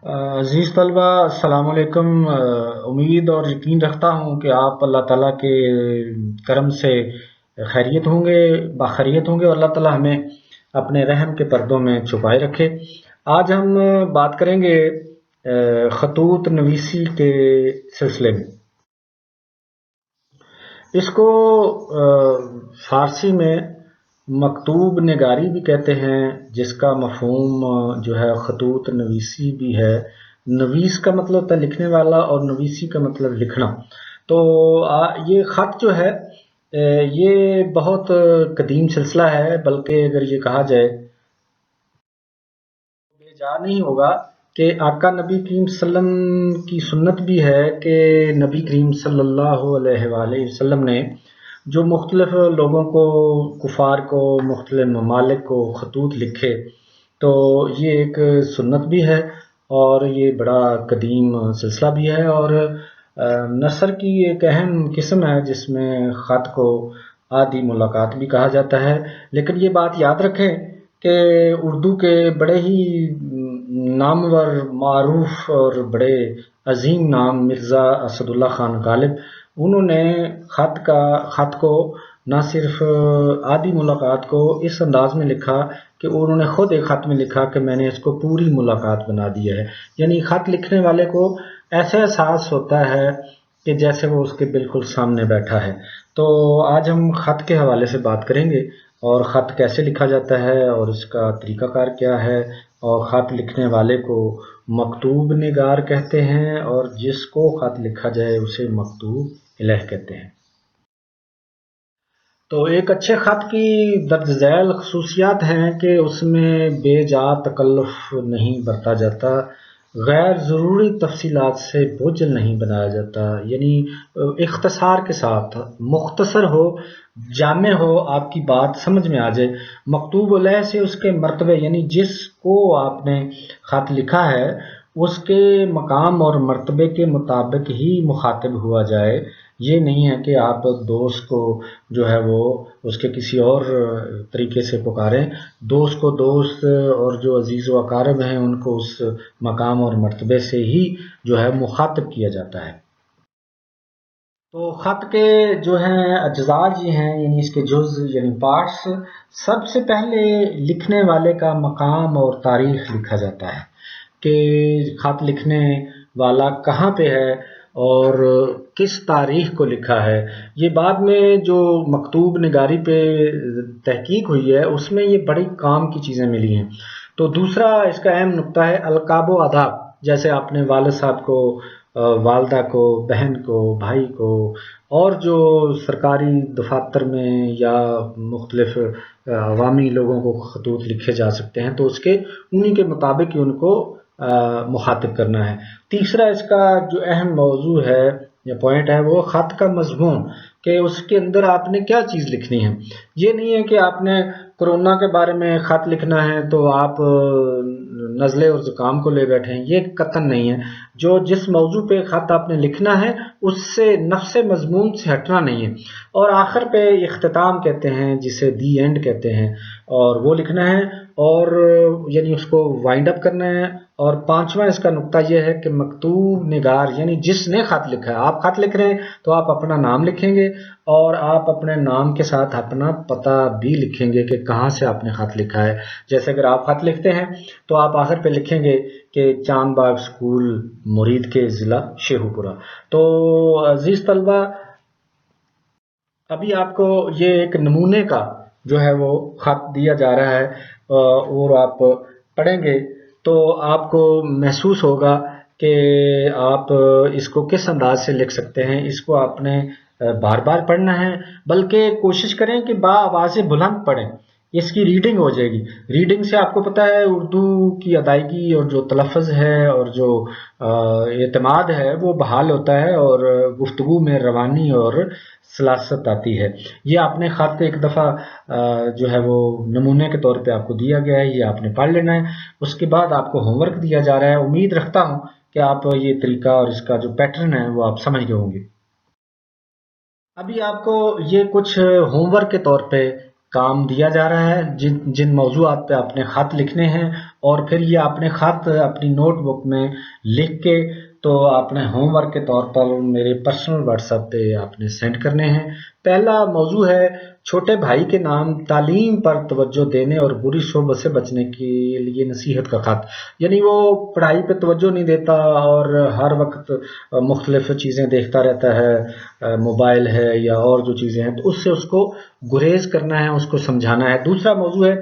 عزیز طلبہ السلام علیکم۔ امید اور یقین رکھتا ہوں کہ آپ اللہ تعالیٰ کے کرم سے خیریت ہوں گے، باخیریت ہوں گے، اور اللہ تعالیٰ ہمیں اپنے رحم کے پردوں میں چھپائے رکھے۔ آج ہم بات کریں گے خطوط نویسی کے سلسلے میں۔ اس کو فارسی میں مکتوب نگاری بھی کہتے ہیں، جس کا مفہوم جو ہے خطوط نویسی بھی ہے۔ نویس کا مطلب ہوتا ہے لکھنے والا، اور نویسی کا مطلب لکھنا۔ تو یہ خط جو ہے یہ بہت قدیم سلسلہ ہے، بلکہ اگر یہ کہا جائے بے جا نہیں ہوگا کہ آقا نبی کریم صلی اللہ علیہ وسلم کی سنت بھی ہے کہ نبی کریم صلی اللہ علیہ وآلہ وسلم نے جو مختلف لوگوں کو، کفار کو، مختلف ممالک کو خطوط لکھے، تو یہ ایک سنت بھی ہے اور یہ بڑا قدیم سلسلہ بھی ہے، اور نثر کی ایک اہم قسم ہے جس میں خط کو عادی ملاقات بھی کہا جاتا ہے۔ لیکن یہ بات یاد رکھیں کہ اردو کے بڑے ہی نامور، معروف اور بڑے عظیم نام مرزا اسد اللہ خان غالب، انہوں نے خط کو نہ صرف عادی ملاقات کو اس انداز میں لکھا کہ انہوں نے خود ایک خط میں لکھا کہ میں نے اس کو پوری ملاقات بنا دیا ہے۔ یعنی خط لکھنے والے کو ایسا احساس ہوتا ہے کہ جیسے وہ اس کے بالکل سامنے بیٹھا ہے۔ تو آج ہم خط کے حوالے سے بات کریں گے، اور خط کیسے لکھا جاتا ہے، اور اس کا طریقہ کار کیا ہے، اور خط لکھنے والے کو مکتوب نگار کہتے ہیں، اور جس کو خط لکھا جائے اسے مکتوب الہ کہتے ہیں۔ تو ایک اچھے خط کی درج ذیل خصوصیات ہیں کہ اس میں بے جا تکلف نہیں برتا جاتا، غیر ضروری تفصیلات سے بوجھل نہیں بنایا جاتا، یعنی اختصار کے ساتھ مختصر ہو، جامع ہو، آپ کی بات سمجھ میں آ جائے۔ مکتوب علیہ سے اس کے مرتبے، یعنی جس کو آپ نے خط لکھا ہے اس کے مقام اور مرتبے کے مطابق ہی مخاطب ہوا جائے۔ یہ نہیں ہے کہ آپ دوست کو جو ہے وہ اس کے کسی اور طریقے سے پکاریں۔ دوست کو دوست، اور جو عزیز و اقارب ہیں ان کو اس مقام اور مرتبے سے ہی جو ہے مخاطب کیا جاتا ہے۔ تو خط کے جو ہیں اجزاء یہ ہیں، یعنی اس کے جز یعنی پارٹس۔ سب سے پہلے لکھنے والے کا مقام اور تاریخ لکھا جاتا ہے کہ خط لکھنے والا کہاں پہ ہے اور کس تاریخ کو لکھا ہے۔ یہ بعد میں جو مکتوب نگاری پہ تحقیق ہوئی ہے اس میں یہ بڑی کام کی چیزیں ملی ہیں۔ تو دوسرا اس کا اہم نقطہ ہے القاب و آداب، جیسے آپ نے والد صاحب کو، والدہ کو، بہن کو، بھائی کو، اور جو سرکاری دفاتر میں یا مختلف عوامی لوگوں کو خطوط لکھے جا سکتے ہیں، تو اس کے انہی کے مطابق ہی ان کو مخاطب کرنا ہے۔ تیسرا اس کا جو اہم موضوع ہے یا پوائنٹ ہے وہ خط کا مضمون، کہ اس کے اندر آپ نے کیا چیز لکھنی ہے۔ یہ نہیں ہے کہ آپ نے کرونا کے بارے میں خط لکھنا ہے تو آپ نزلے اور زکام کو لے بیٹھے ہیں، یہ قطعاً نہیں ہے۔ جو جس موضوع پہ خط آپ نے لکھنا ہے اس سے نفس مضمون سے ہٹنا نہیں ہے، اور آخر پہ اختتام کہتے ہیں جسے دی اینڈ کہتے ہیں، اور وہ لکھنا ہے، اور یعنی اس کو وائنڈ اپ کرنا ہے۔ اور پانچواں اس کا نقطہ یہ ہے کہ مکتوب نگار، یعنی جس نے خط لکھا ہے، آپ خط لکھ رہے ہیں تو آپ اپنا نام لکھیں گے، اور آپ اپنے نام کے ساتھ اپنا پتہ بھی لکھیں گے کہ کہاں سے آپ نے خط لکھا ہے۔ جیسے اگر آپ خط لکھتے ہیں تو آپ آخر پہ لکھیں گے کہ چاند باغ اسکول مرید کے ضلع شیخو پورہ۔ تو عزیز طلبہ، ابھی آپ کو یہ ایک نمونے کا جو ہے وہ خط دیا جا رہا ہے، اور آپ پڑھیں گے تو آپ کو محسوس ہوگا کہ آپ اس کو کس انداز سے لکھ سکتے ہیں۔ اس کو آپ نے بار بار پڑھنا ہے، بلکہ کوشش کریں کہ با آواز بلند پڑھیں، اس کی ریڈنگ ہو جائے گی۔ ریڈنگ سے آپ کو پتہ ہے اردو کی ادائیگی اور جو تلفظ ہے اور جو اعتماد ہے وہ بحال ہوتا ہے، اور گفتگو میں روانی اور سلاست آتی ہے۔ یہ آپ نے خط ایک دفعہ جو ہے وہ نمونے کے طور پہ آپ کو دیا گیا ہے، یہ آپ نے پڑھ لینا ہے۔ اس کے بعد آپ کو ہوم ورک دیا جا رہا ہے۔ امید رکھتا ہوں کہ آپ یہ طریقہ اور اس کا جو پیٹرن ہے وہ آپ سمجھ گئے ہوں گے۔ ابھی آپ کو یہ کچھ ہوم ورک کے طور پہ کام دیا جا رہا ہے، جن موضوعات پہ آپ نے خط لکھنے ہیں، اور پھر یہ آپ نے خط اپنی نوٹ بک میں لکھ کے تو آپ نے ہوم ورک کے طور پر میرے پرسنل واٹس ایپ پہ آپ نے سینڈ کرنے ہیں۔ پہلا موضوع ہے چھوٹے بھائی کے نام، تعلیم پر توجہ دینے اور بری صحبت سے بچنے کے لیے نصیحت کا خط۔ یعنی وہ پڑھائی پہ توجہ نہیں دیتا اور ہر وقت مختلف چیزیں دیکھتا رہتا ہے، موبائل ہے یا اور جو چیزیں ہیں، تو اس سے اس کو گریز کرنا ہے، اس کو سمجھانا ہے۔ دوسرا موضوع ہے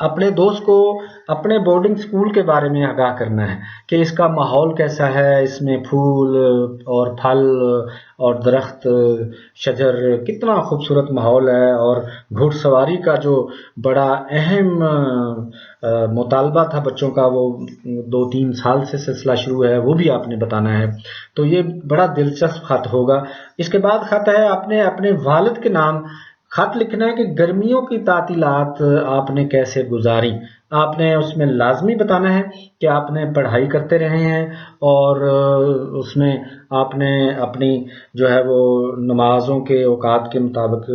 اپنے دوست کو اپنے بورڈنگ اسکول کے بارے میں آگاہ کرنا ہے کہ اس کا ماحول کیسا ہے، اس میں پھول اور پھل اور درخت، شجر، کتنا خوبصورت ماحول ہے، اور گھڑ سواری کا جو بڑا اہم مطالبہ تھا بچوں کا، وہ 2-3 سال سے سلسلہ شروع ہے، وہ بھی آپ نے بتانا ہے۔ تو یہ بڑا دلچسپ خط ہوگا۔ اس کے بعد خط ہے آپ نے اپنے والد کے نام خط لکھنا ہے کہ گرمیوں کی تعطیلات آپ نے کیسے گزاری۔ آپ نے اس میں لازمی بتانا ہے کہ آپ نے پڑھائی کرتے رہے ہیں، اور اس میں آپ نے اپنی جو ہے وہ نمازوں کے اوقات کے مطابق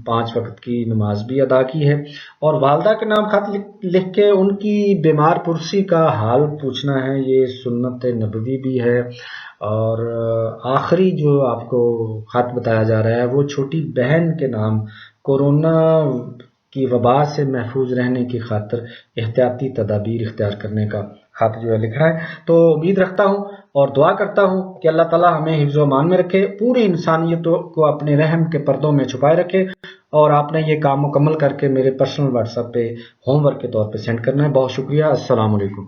5 وقت کی نماز بھی ادا کی ہے، اور والدہ کے نام خط لکھ کے ان کی بیمار پرسی کا حال پوچھنا ہے۔ یہ سنت نبوی بھی ہے۔ اور آخری جو آپ کو خط بتایا جا رہا ہے وہ چھوٹی بہن کے نام کورونا کی وبا سے محفوظ رہنے کی خاطر احتیاطی تدابیر اختیار کرنے کا خط جو ہے لکھنا ہے۔ تو امید رکھتا ہوں اور دعا کرتا ہوں کہ اللہ تعالیٰ ہمیں حفظ و امان میں رکھے، پوری انسانیت کو اپنے رحم کے پردوں میں چھپائے رکھے۔ اور آپ نے یہ کام مکمل کر کے میرے پرسنل واٹس ایپ پہ ہوم ورک کے طور پہ سینڈ کرنا ہے۔ بہت شکریہ۔ السلام علیکم۔